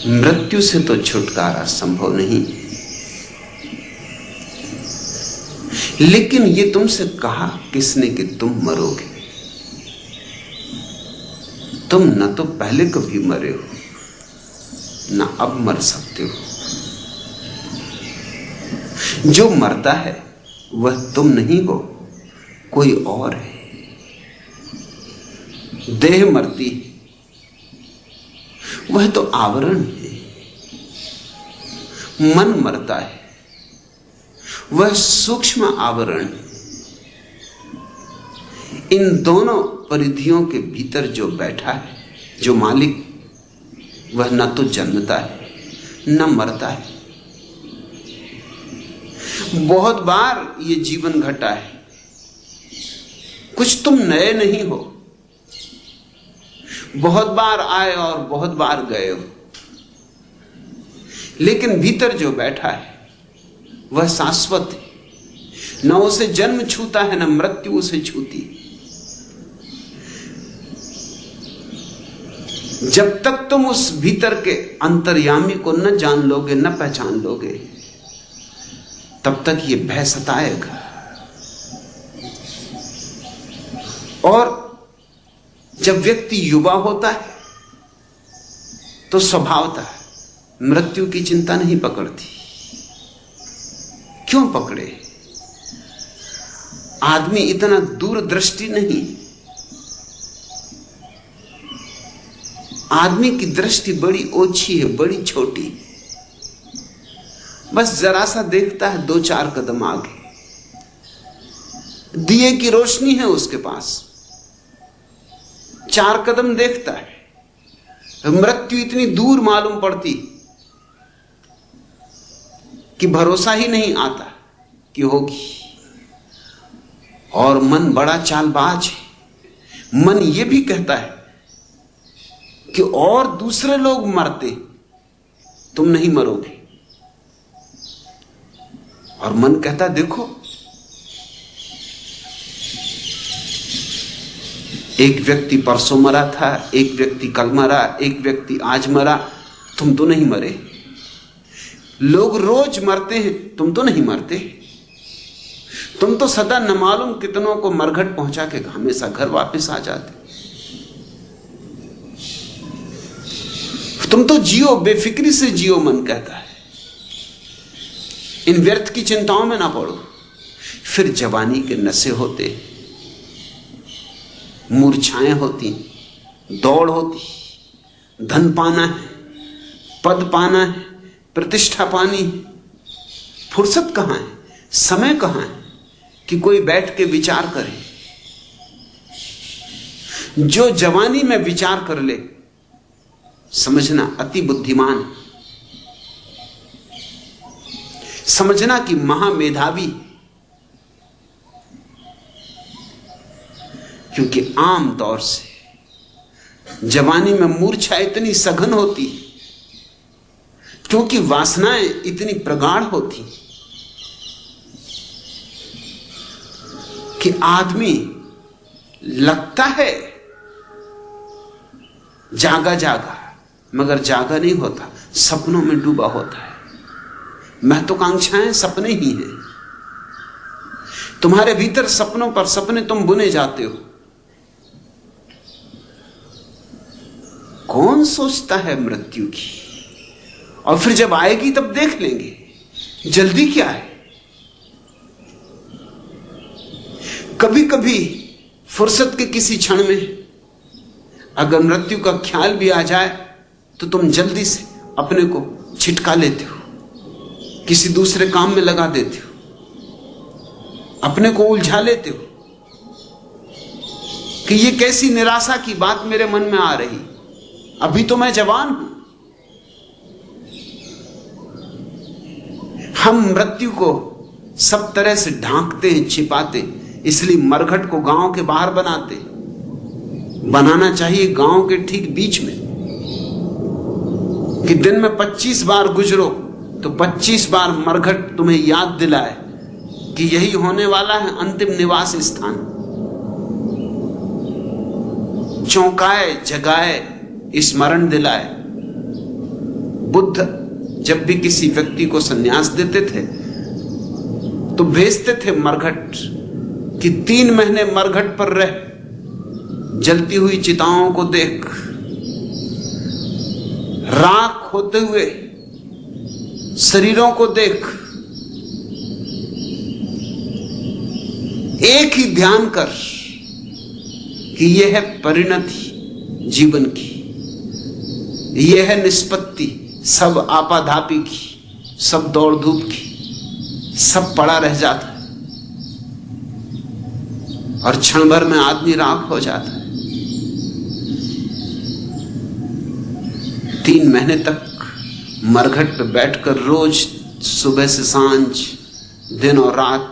मृत्यु से तो छुटकारा संभव नहीं, लेकिन ये तुमसे कहा किसने कि तुम मरोगे? तुम न तो पहले कभी मरे हो, न अब मर सकते हो। जो मरता है वह तुम नहीं हो, कोई और है। देह मरती है, वह तो आवरण है। मन मरता है, वह सूक्ष्म आवरण है। इन दोनों परिधियों के भीतर जो बैठा है, जो मालिक, वह न तो जन्मता है न मरता है। बहुत बार ये जीवन घटा है, कुछ तुम नए नहीं हो। बहुत बार आए और बहुत बार गए हो, लेकिन भीतर जो बैठा है वह शाश्वत है। न उसे जन्म छूता है, न मृत्यु उसे छूती। जब तक तुम उस भीतर के अंतर्यामी को न जान लोगे, न पहचान लोगे, तब तक ये भय सताएगा। और जब व्यक्ति युवा होता है तो स्वभावतः मृत्यु की चिंता नहीं पकड़ती। क्यों पकड़े? आदमी इतना दूरदृष्टि नहीं। आदमी की दृष्टि बड़ी ओछी है, बड़ी छोटी। बस जरा सा देखता है 2-4 कदम आगे। दिए की रोशनी है उसके पास, 4 कदम देखता है। मृत्यु इतनी दूर मालूम पड़ती कि भरोसा ही नहीं आता कि होगी। और मन बड़ा चालबाज है। मन यह भी कहता है कि और दूसरे लोग मरते, तुम नहीं मरोगे। और मन कहता देखो, एक व्यक्ति परसों मरा था, एक व्यक्ति कल मरा, एक व्यक्ति आज मरा, तुम तो नहीं मरे। लोग रोज मरते हैं, तुम तो नहीं मरते। तुम तो सदा न मालूम कितनों को मरघट पहुंचा के हमेशा घर वापस आ जाते। तुम तो जियो, बेफिक्री से जियो, मन कहता है। इन व्यर्थ की चिंताओं में ना पड़ो। फिर जवानी के नशे होते, मूर्छाएं होती, दौड़ होती, धन पाना है, पद पाना है, प्रतिष्ठा पानी है। फुर्सत कहां है, समय कहां है कि कोई बैठ के विचार करे। जो जवानी में विचार कर ले, समझना अति बुद्धिमान, समझना कि महामेधावी। क्योंकि आम तौर से जवानी में मूर्छा इतनी सघन होती, क्योंकि वासनाएं इतनी प्रगाढ़ होती कि आदमी लगता है जागा जागा, मगर जागा नहीं होता, सपनों में डूबा होता है। महत्वाकांक्षाएं सपने ही हैं। तुम्हारे भीतर सपनों पर सपने तुम बुने जाते हो। कौन सोचता है मृत्यु की? और फिर जब आएगी तब देख लेंगे, जल्दी क्या है। कभी कभी फुर्सत के किसी क्षण में अगर मृत्यु का ख्याल भी आ जाए तो तुम जल्दी से अपने को छिटका लेते हो, किसी दूसरे काम में लगा देते हो, अपने को उलझा लेते हो कि ये कैसी निराशा की बात मेरे मन में आ रही। अभी तो मैं जवान हूं। हम मृत्यु को सब तरह से ढांकते हैं, छिपाते, इसलिए मरघट को गांव के बाहर बनाते। बनाना चाहिए गांव के ठीक बीच में, कि दिन में 25 बार गुजरो तो 25 बार मरघट तुम्हें याद दिलाए कि यही होने वाला है अंतिम निवास स्थान। चौंकाए, जगाए, स्मरण दिलाए बुद्ध जब भी किसी व्यक्ति को संन्यास देते थे तो भेजते थे मरघट कि 3 महीने मरघट पर रह, जलती हुई चिताओं को देख, राख होते हुए शरीरों को देख, एक ही ध्यान कर कि यह है परिणति जीवन की, यह है निष्पत्ति सब आपाधापी की, सब दौड़ धूप की, सब पड़ा रह जाता है और क्षण भर में आदमी राख हो जाता है। 3 महीने तक मरघट पे बैठकर रोज सुबह से सांझ, दिन और रात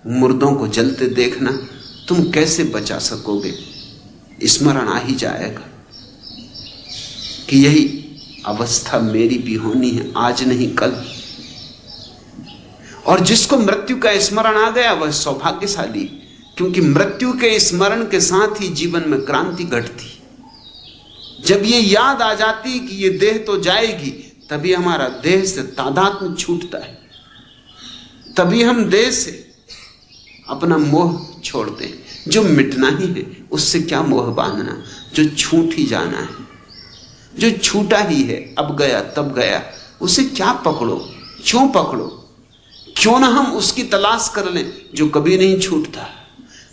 मुर्दों को जलते देखना, तुम कैसे बचा सकोगे? स्मरण आ ही जाएगा कि यही अवस्था मेरी भी होनी है, आज नहीं कल। और जिसको मृत्यु का स्मरण आ गया वह सौभाग्यशाली, क्योंकि मृत्यु के स्मरण के साथ ही जीवन में क्रांति घटती। जब ये याद आ जाती कि ये देह तो जाएगी, तभी हमारा देह से तादात्म्य छूटता है, तभी हम देह से अपना मोह छोड़ते हैं। जो मिटना ही है उससे क्या मोह बांधना, जो छूट ही जाना है, जो छूटा ही है, अब गया तब गया, उसे क्या पकड़ो, क्यों पकड़ो? क्यों ना हम उसकी तलाश कर लें जो कभी नहीं छूटता?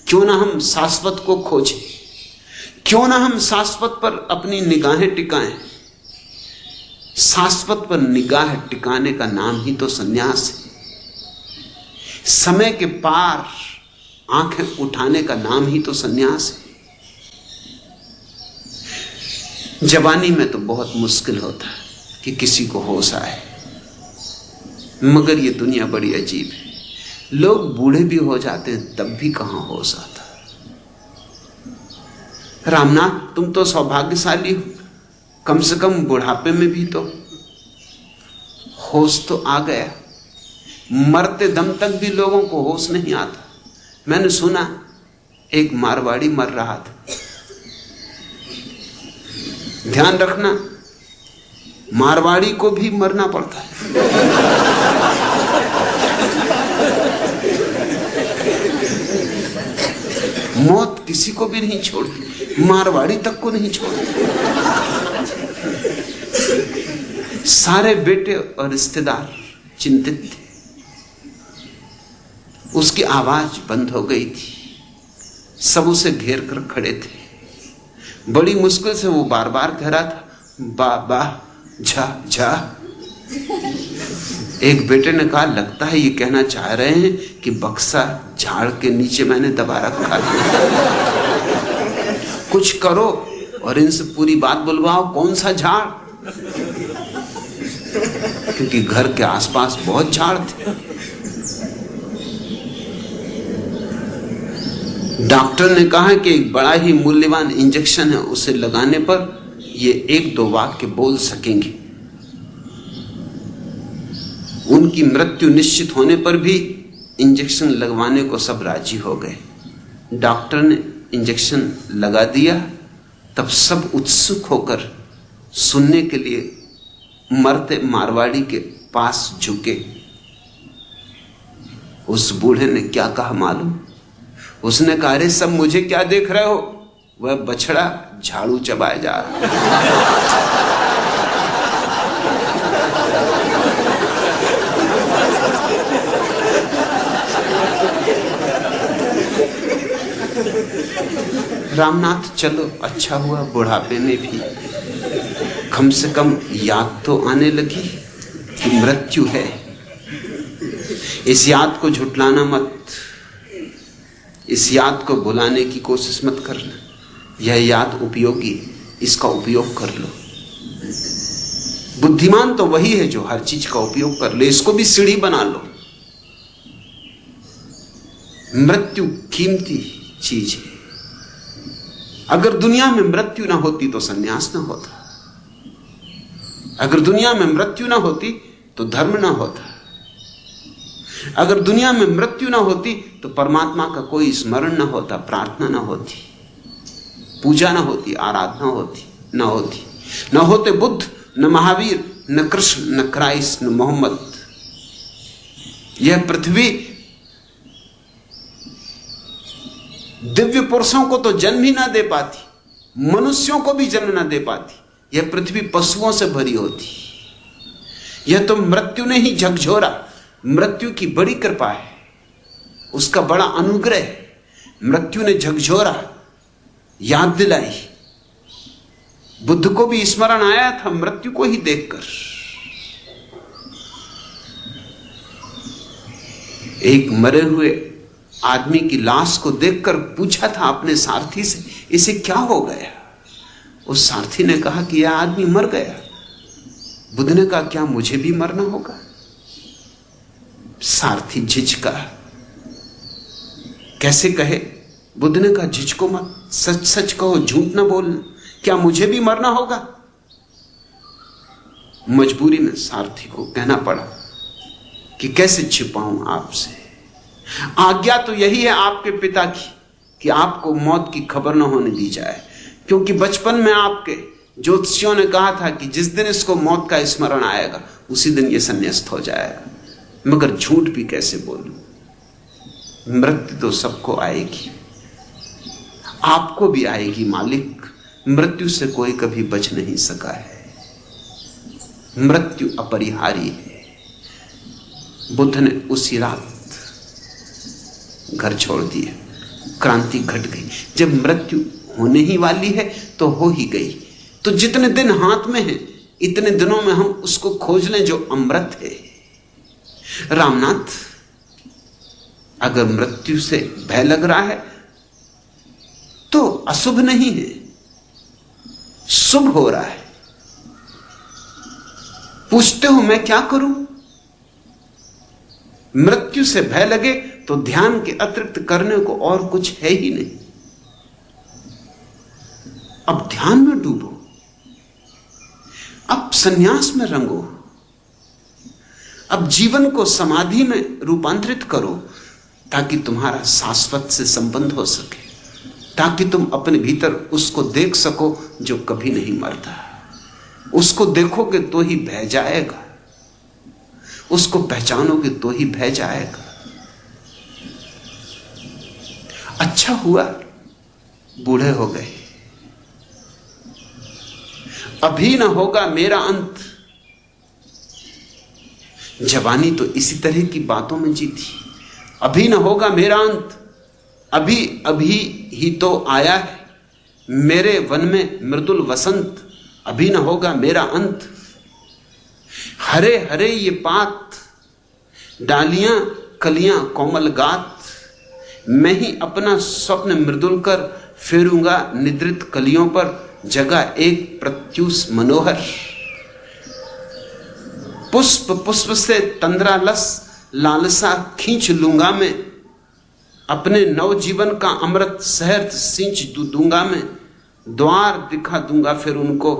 क्यों ना हम शाश्वत को खोजें? क्यों ना हम शाश्वत पर अपनी निगाहें टिकाएं? शाश्वत पर निगाह टिकाने का नाम ही तो संन्यास है। समय के पार आंखें उठाने का नाम ही तो संन्यास है। जवानी में तो बहुत मुश्किल होता है कि किसी को होश आए, मगर ये दुनिया बड़ी अजीब है। लोग बूढ़े भी हो जाते हैं तब भी कहां होश आता। रामनाथ, तुम तो सौभाग्यशाली हो, कम से कम बुढ़ापे में भी तो होश तो आ गया। मरते दम तक भी लोगों को होश नहीं आता। मैंने सुना एक मारवाड़ी मर रहा था। ध्यान रखना, मारवाड़ी को भी मरना पड़ता है। मौत किसी को भी नहीं छोड़ती, मारवाड़ी तक को नहीं छोड़ती। सारे बेटे और रिश्तेदार चिंतित थे। उसकी आवाज बंद हो गई थी, सब उसे घेर कर खड़े थे। बड़ी मुश्किल से वो बार बार कह रहा था, बाबा झा झा। एक बेटे ने कहा, लगता है ये कहना चाह रहे हैं कि बक्सा झाड़ के नीचे मैंने दबा रखा है, कुछ करो और इनसे पूरी बात बुलवाओ। कौन सा झाड़? क्योंकि घर के आसपास बहुत झाड़ थे। डॉक्टर ने कहा कि एक बड़ा ही मूल्यवान इंजेक्शन है, उसे लगाने पर ये 1-2 वाक्य बोल सकेंगे। उनकी मृत्यु निश्चित होने पर भी इंजेक्शन लगवाने को सब राजी हो गए। डॉक्टर ने इंजेक्शन लगा दिया, तब सब उत्सुक होकर सुनने के लिए मरते मारवाड़ी के पास झुके। उस बूढ़े ने क्या कहा मालूम? उसने कहा, अरे सब मुझे क्या देख रहे हो? वह बछड़ा झाड़ू चबाए जा रहा है। रामनाथ, चलो अच्छा हुआ बुढ़ापे में भी कम से कम याद तो आने लगी कि मृत्यु है। इस याद को झुटलाना मत, इस याद को भुलाने की कोशिश मत करना। यह याद उपयोगी है, इसका उपयोग कर लो। बुद्धिमान तो वही है जो हर चीज का उपयोग कर ले, इसको भी सीढ़ी बना लो। मृत्यु कीमती चीज है। अगर दुनिया में मृत्यु ना होती तो सन्यास ना होता, अगर दुनिया में मृत्यु ना होती तो धर्म ना होता, अगर दुनिया में मृत्यु ना होती तो परमात्मा का कोई स्मरण ना होता, प्रार्थना ना होती, पूजा ना होती, आराधना होती ना होती। ना होते बुद्ध न महावीर, न कृष्ण, न क्राइस्ट, न मोहम्मद। यह पृथ्वी दिव्य पुरुषों को तो जन्म ही ना दे पाती, मनुष्यों को भी जन्म ना दे पाती। यह पृथ्वी पशुओं से भरी होती। यह तो मृत्यु ने ही झकझोरा। मृत्यु की बड़ी कृपा है, उसका बड़ा अनुग्रह है। मृत्यु ने झकझोरा, याद दिलाई। बुद्ध को भी स्मरण आया था मृत्यु को ही देखकर। एक मरे हुए आदमी की लाश को देखकर पूछा था अपने सारथी से, इसे क्या हो गया? उस सारथी ने कहा कि यह आदमी मर गया। बुद्ध ने कहा, क्या मुझे भी मरना होगा? सारथी झिझका। कैसे कहे? बुद्ध ने कहा, झिझको मत, सच सच कहो, झूठ ना बोलना। क्या मुझे भी मरना होगा? मजबूरी में सारथी को कहना पड़ा कि कैसे छिपाऊं आपसे। आज्ञा तो यही है आपके पिता की कि आपको मौत की खबर न होने दी जाए, क्योंकि बचपन में आपके ज्योतिषियों ने कहा था कि जिस दिन इसको मौत का स्मरण आएगा उसी दिन ये संन्यास्त हो जाएगा। मगर झूठ भी कैसे बोलूं? मृत्यु तो सबको आएगी, आपको भी आएगी मालिक। मृत्यु से कोई कभी बच नहीं सका है। मृत्यु अपरिहार्य है। बुद्ध ने उसी रात घर छोड़ दिया। क्रांति घट गई। जब मृत्यु होने ही वाली है तो हो ही गई। तो जितने दिन हाथ में है इतने दिनों में हम उसको खोज लें जो अमृत है। रामनाथ, अगर मृत्यु से भय लग रहा है तो अशुभ नहीं है, शुभ हो रहा है। पूछते हो मैं क्या करूं? मृत्यु से भय लगे तो ध्यान के अतिरिक्त करने को और कुछ है ही नहीं। अब ध्यान में डूबो, अब संन्यास में रंगो, अब जीवन को समाधि में रूपांतरित करो ताकि तुम्हारा शाश्वत से संबंध हो सके, ताकि तुम अपने भीतर उसको देख सको जो कभी नहीं मरता। उसको देखोगे तो ही भय जाएगा, उसको पहचानोगे तो ही भय जाएगा। अच्छा हुआ बूढ़े हो गए, अभी ना होगा मेरा अंत। जवानी तो इसी तरह की बातों में जीती। अभी ना होगा मेरा अंत, अभी अभी ही तो आया है मेरे वन में मृदुल वसंत। अभी ना होगा मेरा अंत। हरे हरे ये पात, डालियां कलियां कोमल गात। मैं ही अपना स्वप्न मृदुल कर फेरूंगा निद्रित कलियों पर, जगह एक प्रत्युष मनोहर। पुष्प पुष्प से तंद्रालस लालसा खींच लूंगा मैं, अपने नवजीवन का अमृत सहर्थ सिंच दूंगा मैं। द्वार दिखा दूंगा फिर उनको,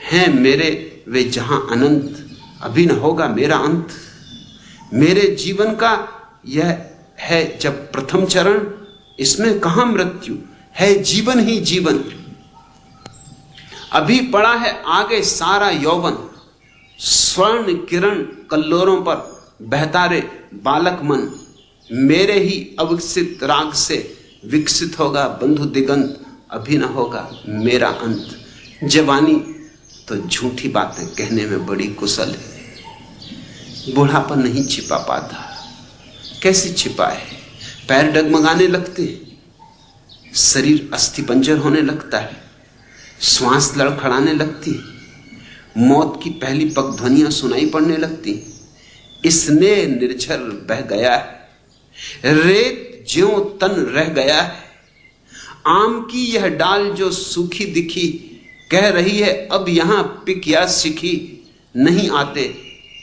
हैं मेरे वे जहां अनंत। अभी न होगा मेरा अंत। मेरे जीवन का यह है जब प्रथम चरण, इसमें कहां मृत्यु है, जीवन ही जीवन। अभी पड़ा है आगे सारा यौवन, स्वर्ण किरण कल्लोरों पर बहता रे बालक मन। मेरे ही अविकसित राग से विकसित होगा बंधु दिगंत। अभी न होगा मेरा अंत। जवानी तो झूठी बातें कहने में बड़ी कुशल है। बूढ़ापन नहीं छिपा पाता। कैसे छिपाए? पैर डगमगाने लगते, शरीर अस्थिपंजर होने लगता है, श्वास लड़खड़ाने लगती, मौत की पहली पगध्वनियां सुनाई पड़ने लगती। इसने निर्झर बह गया है, रेत ज्यों तन रह गया है। आम की यह डाल जो सूखी दिखी, कह रही है अब यहां पिक या सिखी। नहीं आते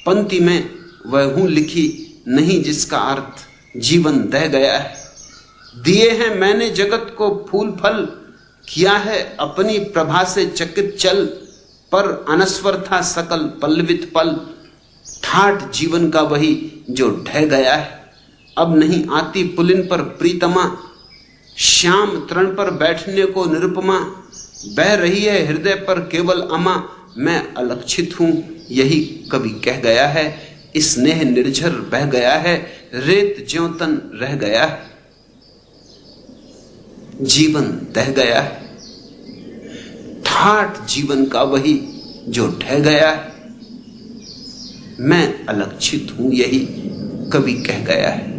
पंक्ति में वह हूं लिखी, नहीं जिसका अर्थ जीवन दह गया है। दिए हैं मैंने जगत को फूल फल, किया है अपनी प्रभा से चकित चल। पर अनस्वर था सकल पल्लवित पल, ठाठ जीवन का वही जो ढह गया है। अब नहीं आती पुलिन पर प्रीतमा, श्याम तृण पर बैठने को निरुपमा। बह रही है हृदय पर केवल अमा, मैं अलक्षित हूं यही कवि कह गया है। स्नेह निर्झर बह गया है, रेत ज्यों-तन रह गया है, जीवन तह गया है। ठाठ जीवन का वही जो ढह गया है, मैं अलक्षित हूं यही कवि कह गया है।